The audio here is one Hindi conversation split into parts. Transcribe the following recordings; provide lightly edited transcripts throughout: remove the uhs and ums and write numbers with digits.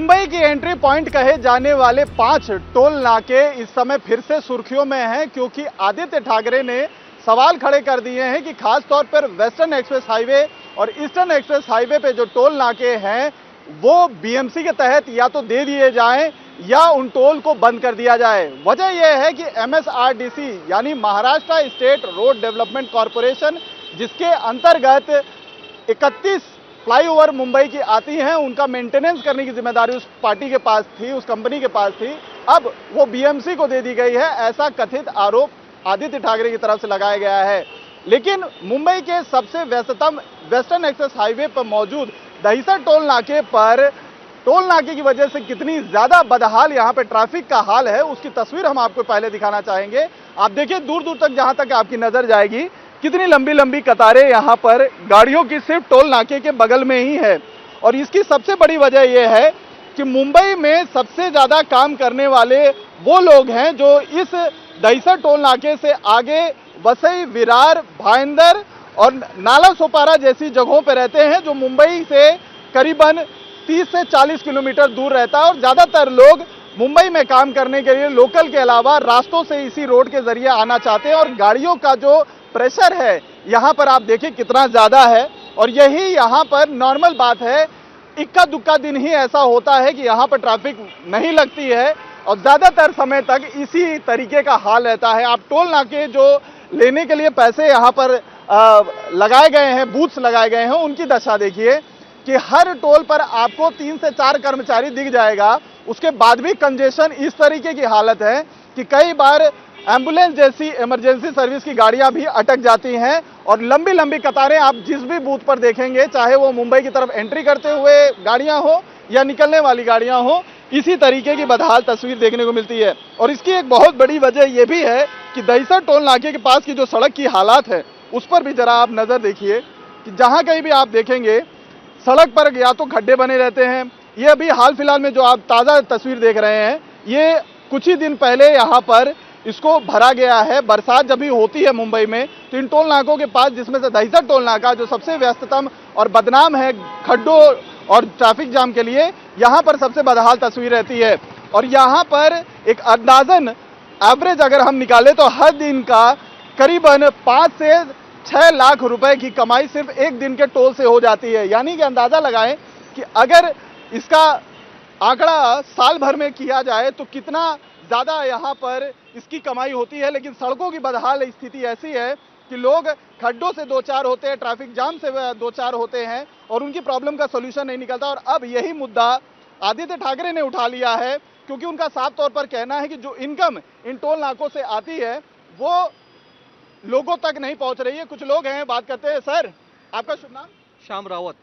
मुंबई की एंट्री पॉइंट कहे जाने वाले 5 टोल नाके इस समय फिर से सुर्खियों में हैं, क्योंकि आदित्य ठाकरे ने सवाल खड़े कर दिए हैं कि खास तौर पर वेस्टर्न एक्सप्रेस हाईवे और ईस्टर्न एक्सप्रेस हाईवे पे जो टोल नाके हैं वो बीएमसी के तहत या तो दे दिए जाएं या उन टोल को बंद कर दिया जाए। वजह यह है कि एमएसआरडीसी यानी Maharashtra state road development corporation, जिसके अंतर्गत 31 फ्लाईओवर मुंबई की आती हैं, उनका मेंटेनेंस करने की जिम्मेदारी उस पार्टी के पास थी, उस कंपनी के पास थी। अब वो बीएमसी को दे दी गई है, ऐसा कथित आरोप आदित्य ठाकरे की तरफ से लगाया गया है। लेकिन मुंबई के सबसे व्यस्ततम वेस्टर्न एक्सप्रेस हाईवे पर मौजूद दहिसर टोल नाके पर टोल नाके की वजह से कितनी ज्यादा बदहाल यहाँ पे ट्रैफिक का हाल है, उसकी तस्वीर हम आपको पहले दिखाना चाहेंगे। आप देखिए दूर दूर तक जहां तक आपकी नजर जाएगी, कितनी लंबी लंबी कतारें यहाँ पर गाड़ियों की सिर्फ टोल नाके के बगल में ही है। और इसकी सबसे बड़ी वजह यह है कि मुंबई में सबसे ज्यादा काम करने वाले वो लोग हैं जो इस दहिसर टोल नाके से आगे वसई, विरार, भाईंदर और नाला सोपारा जैसी जगहों पर रहते हैं, जो मुंबई से करीबन 30 से 40 किलोमीटर दूर रहता है। और ज्यादातर लोग मुंबई में काम करने के लिए लोकल के अलावा रास्तों से इसी रोड के जरिए आना चाहते हैं। और गाड़ियों का जो प्रेशर है यहाँ पर आप देखिए कितना ज्यादा है। और यही यहाँ पर नॉर्मल बात है, इक्का दुक्का दिन ही ऐसा होता है कि यहाँ पर ट्रैफिक नहीं लगती है और ज्यादातर समय तक इसी तरीके का हाल रहता है। आप टोल नाके जो लेने के लिए पैसे यहाँ पर लगाए गए हैं, बूथ्स लगाए गए हैं, उनकी दशा देखिए कि हर टोल पर आपको 3 से 4 कर्मचारी दिख जाएगा। उसके बाद भी कंजेशन इस तरीके की हालत है कि कई बार एम्बुलेंस जैसी इमरजेंसी सर्विस की गाड़ियां भी अटक जाती हैं और लंबी लंबी कतारें आप जिस भी बूथ पर देखेंगे, चाहे वो मुंबई की तरफ एंट्री करते हुए गाड़ियां हो या निकलने वाली गाड़ियां हो, इसी तरीके की बदहाल तस्वीर देखने को मिलती है। और इसकी एक बहुत बड़ी वजह यह भी है कि दहिसर टोल नाके के पास की जो सड़क की हालात है उस पर भी जरा आप नजर देखिए कि जहां कहीं भी आप देखेंगे सड़क पर या तो खड्डे बने रहते हैं। ये अभी हाल फिलहाल में जो आप ताज़ा तस्वीर देख रहे हैं, ये कुछ ही दिन पहले यहाँ पर इसको भरा गया है। बरसात जब भी होती है मुंबई में तो इन टोल नाकों के पास, जिसमें से दहिसर टोल नाका जो सबसे व्यस्ततम और बदनाम है खड्डों और ट्रैफिक जाम के लिए, यहाँ पर सबसे बदहाल तस्वीर रहती है। और यहाँ पर एक अंदाजन एवरेज अगर हम निकालें तो हर दिन का करीबन 5 से 6 लाख रुपए की कमाई सिर्फ एक दिन के टोल से हो जाती है। यानी कि अंदाजा लगाएं कि अगर इसका आंकड़ा साल भर में किया जाए तो कितना ज्यादा यहाँ पर इसकी कमाई होती है। लेकिन सड़कों की बदहाल स्थिति ऐसी है कि लोग खड्डों से दो चार होते हैं, ट्रैफिक जाम से दो चार होते हैं और उनकी प्रॉब्लम का सोल्यूशन नहीं निकलता। और अब यही मुद्दा आदित्य ठाकरे ने उठा लिया है, क्योंकि उनका साफ तौर पर कहना है कि जो इनकम इन टोल नाकों से आती है वो लोगों तक नहीं पहुंच रही है। कुछ लोग हैं, बात करते हैं। सर, आपका शुभ नाम? श्याम रावत।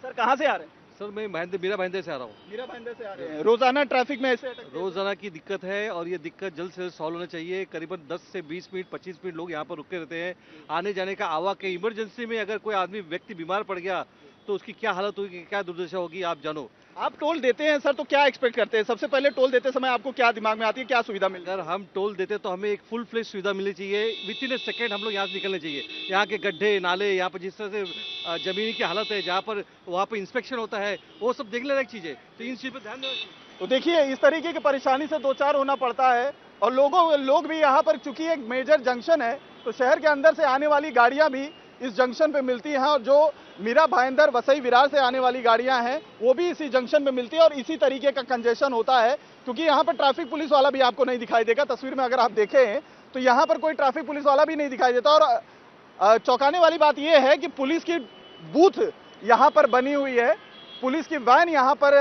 सर, कहाँ से आ रहे हैं? सर, मैं मीरा भाईंदर से आ रहा हूँ। मीरा भाईंदर से आ रहे हैं। रोजाना ट्रैफिक में ऐसे रोजाना की दिक्कत है और ये दिक्कत जल्द से जल्द सॉल्व होना चाहिए। करीबन 10 से 20 मिनट 25 मिनट लोग यहाँ पर रुके रहते हैं। आने जाने का आवाक है। इमरजेंसी में अगर कोई आदमी व्यक्ति बीमार पड़ गया तो उसकी क्या हालत होगी, क्या दुर्दशा होगी, आप जानो। आप टोल देते हैं सर, तो क्या एक्सपेक्ट करते हैं? सबसे पहले टोल देते समय आपको क्या दिमाग में आती है, क्या सुविधा मिलती है? अगर हम टोल देते तो हमें एक फुल फ्लेज सुविधा मिलनी चाहिए। विद इन ए सेकेंड हम लोग यहाँ से निकलने चाहिए। यहाँ के गड्ढे नाले, यहाँ पर जिस तरह से जमीनी की हालत है, जहाँ पर वहाँ पर इंस्पेक्शन होता है, वो सब देखने लायक चीज़ है। तो इन चीज़ पर ध्यान देना चाहिए। तो देखिए इस तरीके की परेशानी से दो चार होना पड़ता है। और लोग भी यहाँ पर, चूंकि एक मेजर जंक्शन है तो शहर के अंदर से आने वाली गाड़ियां भी इस जंक्शन पे मिलती हैं और जो मीरा भाईंदर, वसई, विरार से आने वाली गाड़ियां हैं वो भी इसी जंक्शन पे मिलती है। और इसी तरीके का कंजेशन होता है, क्योंकि यहाँ पर ट्रैफिक पुलिस वाला भी आपको नहीं दिखाई देगा। तस्वीर में अगर आप देखें तो यहाँ पर कोई ट्रैफिक पुलिस वाला भी नहीं दिखाई देता। और चौंकाने वाली बात यह है कि पुलिस की बूथ यहाँ पर बनी हुई है, पुलिस की वैन यहाँ पर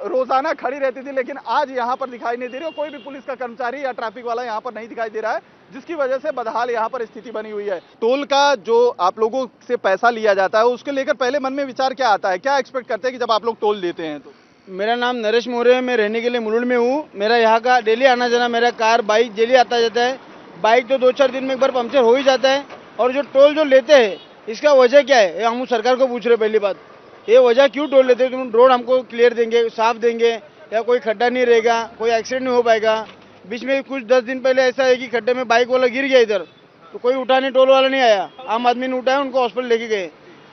रोजाना खड़ी रहती थी, लेकिन आज यहाँ पर दिखाई नहीं दे रही और कोई भी पुलिस का कर्मचारी या ट्रैफिक वाला यहाँ पर नहीं दिखाई दे रहा है, जिसकी वजह से बदहाल यहाँ पर स्थिति बनी हुई है। टोल का जो आप लोगों से पैसा लिया जाता है उसके लेकर पहले मन में विचार क्या आता है, क्या एक्सपेक्ट करते हैं कि जब आप लोग टोल देते हैं? तो मेरा नाम नरेश मौर्य है, मैं रहने के लिए मुलुंड में हूँ। मेरा यहाँ का डेली आना जाना, मेरा कार बाइक डेली आता जाता है। बाइक तो 2-4 दिन में एक बार पंक्चर हो ही जाता है। और जो टोल जो लेते हैं इसका वजह क्या है, हम सरकार को पूछ रहे। पहली बात ये वजह क्यों टोल लेते हैं? तुम रोड हमको क्लियर देंगे, साफ देंगे, या कोई खड्डा नहीं रहेगा, कोई एक्सीडेंट नहीं हो पाएगा। बीच में कुछ 10 दिन पहले ऐसा है कि खड्डे में बाइक वाला गिर गया इधर, तो कोई उठाने टोल वाला नहीं आया, आम आदमी ने उठाया, उनको हॉस्पिटल लेके गए।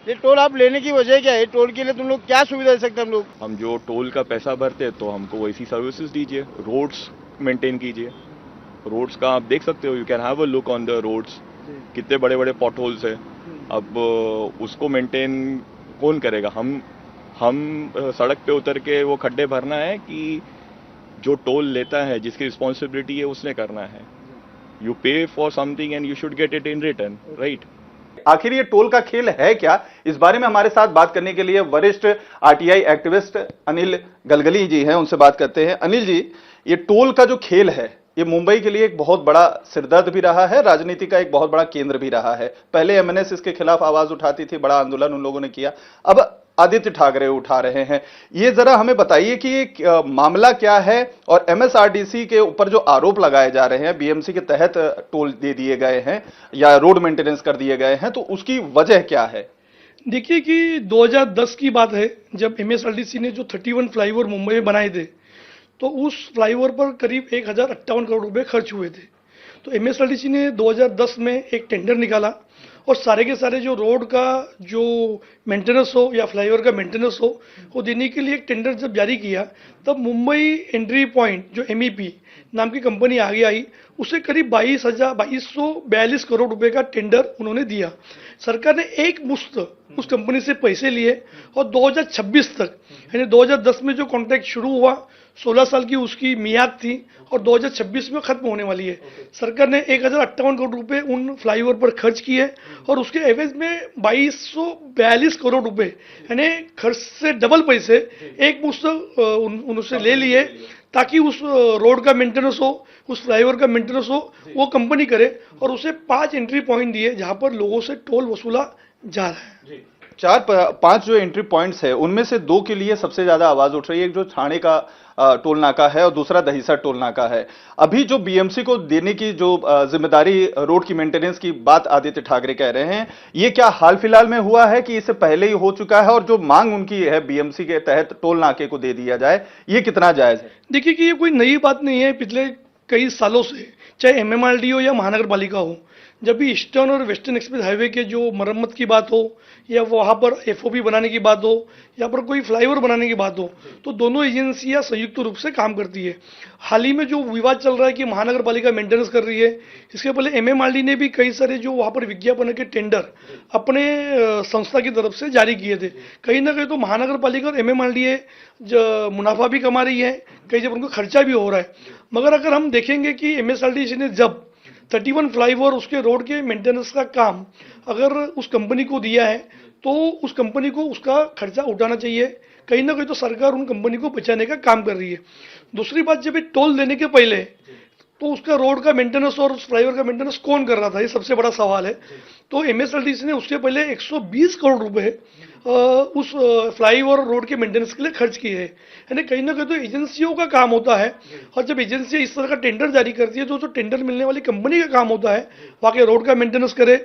ये टोल आप लेने की वजह क्या है? टोल के लिए तुम लोग क्या सुविधा दे सकते हैं हम लोग? हम जो टोल का पैसा भरते हैं तो हमको वैसी सर्विसेज दीजिए, रोड्स मेंटेन कीजिए। रोड्स का आप देख सकते हो, you can have a look on the roads, कितने बड़े बड़े पॉट होल्स है। अब उसको मेंटेन कौन करेगा? हम सड़क पे उतर के वो खड्डे भरना है कि जो टोल लेता है, जिसकी रिस्पॉन्सिबिलिटी है, उसने करना है। यू पे for something and you should get it in return, right? आखिर ये टोल का खेल है क्या? इस बारे में हमारे साथ बात करने के लिए वरिष्ठ आरटीआई एक्टिविस्ट अनिल गलगली जी हैं, उनसे बात करते हैं। अनिल जी, ये टोल का जो खेल है, ये मुंबई के लिए एक बहुत बड़ा सिरदर्द भी रहा है, राजनीति का एक बहुत बड़ा केंद्र भी रहा है। पहले एमएनएस इसके खिलाफ आवाज उठाती थी, बड़ा आंदोलन उन लोगों ने किया, अब आदित्य ठाकरे उठा रहे हैं। ये जरा हमें बताइए कि ये मामला क्या है, और एमएसआरडीसी के ऊपर जो आरोप लगाए जा रहे हैं, बीएमसी के तहत टोल दे दिए गए हैं या रोड मेंटेनेंस कर दिए गए हैं, तो उसकी वजह क्या है? देखिए कि 2010 की बात है, जब एमएसआरडीसी ने जो 31 फ्लाईओवर मुंबई में बनाए थे, तो उस फ्लाईओवर पर करीब 1058 करोड़ रुपए खर्च हुए थे। तो एमएसआरडीसी ने 2010 में एक टेंडर निकाला और सारे के सारे जो रोड का जो मेंटेनेंस हो या फ्लाईओवर का मेंटेनेंस हो, वो देने के लिए एक टेंडर जब जारी किया, तब मुंबई एंट्री पॉइंट जो एमईपी नाम की कंपनी आगे आई, उसे करीब 2242 करोड़ रुपए का टेंडर उन्होंने दिया। सरकार ने एक मुश्त उस कंपनी से पैसे लिए और 2026 तक, यानी 2010 में जो कॉन्ट्रैक्ट शुरू हुआ, 16 साल की उसकी मियाद थी और 2026 में खत्म होने वाली है। सरकार ने 1058 करोड़ रुपए उन फ्लाईओवर पर खर्च किए और उसके एवज में 2242 करोड़ रुपए, यानी खर्च से डबल पैसे एक मुश्त उनसे ले लिए, ताकि उस रोड का मेंटेनेंस हो, उस फ्लाईओवर का मेंटेनेंस हो, वो कंपनी करे, और उसे 5 एंट्री पॉइंट दिए जहां पर लोगों से टोल वसूला जा रहा है। 4-5 जो एंट्री पॉइंट्स है, उनमें से 2 के लिए सबसे ज्यादा आवाज उठ रही है। एक जो ठाणे का टोल नाका है और दूसरा दहिसर टोल नाका है। अभी जो बीएमसी को देने की जो जिम्मेदारी रोड की मेंटेनेंस की बात आदित्य ठाकरे कह रहे हैं, ये क्या हाल फिलहाल में हुआ है कि इससे पहले ही हो चुका है? और जो मांग उनकी है बीएमसी के तहत टोल नाके को दे दिया जाए, ये कितना जायज है? देखिए कि ये कोई नई बात नहीं है, पिछले कई सालों से, चाहे एमएमआरडी हो या महानगर पालिका हो, जब भी ईस्टर्न और वेस्टर्न एक्सप्रेस हाईवे के जो मरम्मत की बात हो, या वहाँ पर एफओपी बनाने की बात हो, या पर कोई फ्लाईओवर बनाने की बात हो, तो दोनों एजेंसियां संयुक्त रूप से काम करती है। हाल ही में जो विवाद चल रहा है कि महानगर पालिका मेंटेनेंस कर रही है, इसके पहले एमएमआरडी ने भी कई सारे जो वहाँ पर विज्ञापन के टेंडर अपने संस्था की तरफ से जारी किए थे। कहीं ना कहीं तो महानगर पालिका और एमएमआरडी मुनाफा भी कमा रही है, कई जब उनको खर्चा भी हो रहा है। मगर अगर हम देखेंगे कि एमएसआरडीसी ने जब 31 फ्लाईओवर उसके रोड के मेंटेनेंस का काम अगर उस कंपनी को दिया है, तो उस कंपनी को उसका खर्चा उठाना चाहिए। कहीं ना कहीं तो सरकार उन कंपनी को बचाने का काम कर रही है। दूसरी बात, जब टोल देने के पहले तो उसका रोड का मेंटेनेंस और उस फ्लाईओवर का मेंटेनेंस कौन कर रहा था, ये सबसे बड़ा सवाल है। तो एमएसआरडीसी ने उसके पहले 120 करोड़ रुपए उस फ्लाईओवर रोड के मेंटेनेंस के लिए खर्च किए हैं। यानी कहीं ना कहीं तो एजेंसियों का काम होता है, और जब एजेंसियां इस तरह का टेंडर जारी करती है, तो जो टेंडर मिलने वाली कंपनी का काम होता है वहाँ के रोड का मेंटेनेंस करे,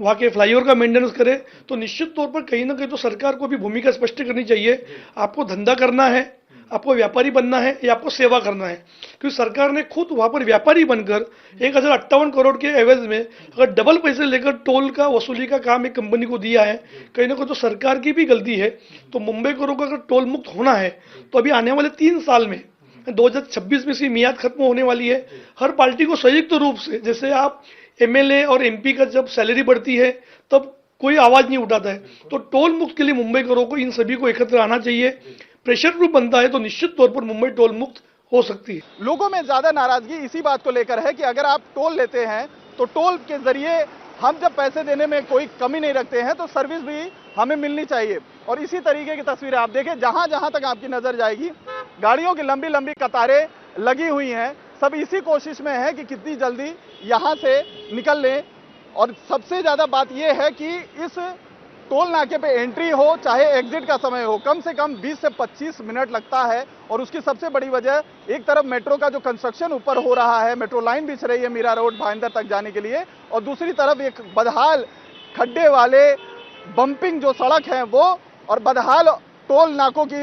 वहाँ के फ्लाईओवर का मेंटेनेंस करे, तो निश्चित तौर पर कहीं ना कहीं तो सरकार को भी भूमिका स्पष्ट करनी चाहिए। आपको धंधा करना है, आपको व्यापारी बनना है, या आपको सेवा करना है? क्योंकि सरकार ने खुद वहां पर व्यापारी बनकर 1058 करोड़ के एवज में अगर डबल पैसे लेकर टोल का वसूली का काम एक कंपनी को दिया है, कहीं ना कहीं तो सरकार की भी गलती है। तो मुंबई को अगर टोल मुक्त होना है, तो अभी आने वाले 3 साल में 2026 में इसकी मियाद खत्म होने वाली है। हर पार्टी को संयुक्त रूप से, जैसे आप एमएलए और एमपी का जब सैलरी बढ़ती है तब कोई आवाज नहीं उठाता है, तो टोल मुक्त के लिए मुंबई को इन सभी को एकत्र आना चाहिए। प्रेशर ग्रुप बनता है तो निश्चित तौर पर मुंबई टोल मुक्त हो सकती है। लोगों में ज्यादा नाराजगी इसी बात को लेकर है कि अगर आप टोल लेते हैं तो टोल के जरिए हम जब पैसे देने में कोई कमी नहीं रखते हैं, तो सर्विस भी हमें मिलनी चाहिए। और इसी तरीके की तस्वीरें आप देखें, जहां जहां तक आपकी नजर जाएगी गाड़ियों की लंबी लंबी कतारें लगी हुई हैं। सब इसी कोशिश में है कि कितनी जल्दी यहां से निकल लें। और सबसे ज्यादा बात यह है कि इस टोल नाके पे एंट्री हो चाहे एग्जिट का समय हो, कम से कम 20 से 25 मिनट लगता है। और उसकी सबसे बड़ी वजह, एक तरफ मेट्रो का जो कंस्ट्रक्शन ऊपर हो रहा है, मेट्रो लाइन बिछ रही है मीरा रोड भाईंदर तक जाने के लिए, और दूसरी तरफ एक बदहाल खड्डे वाले बंपिंग जो सड़क है वो, और बदहाल टोल नाकों की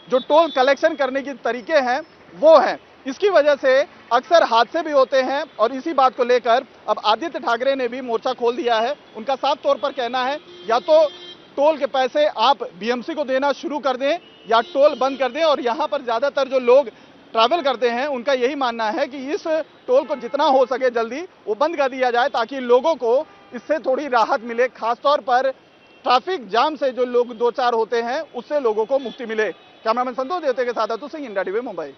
जो टोल कलेक्शन करने के तरीके हैं वो हैं। इसकी वजह से अक्सर हादसे भी होते हैं। और इसी बात को लेकर अब आदित्य ठाकरे ने भी मोर्चा खोल दिया है। उनका साफ तौर पर कहना है, या तो टोल के पैसे आप बीएमसी को देना शुरू कर दें या टोल बंद कर दें। और यहां पर ज्यादातर जो लोग ट्रैवल करते हैं उनका यही मानना है कि इस टोल को जितना हो सके जल्दी वो बंद कर दिया जाए, ताकि लोगों को इससे थोड़ी राहत मिले। खासतौर पर ट्रैफिक जाम से जो लोग दो चार होते हैं उससे लोगों को मुक्ति मिले। कैमरामैन संतोष देवते के साथ अतुल सिंह, इंडिया टीवी, मुंबई।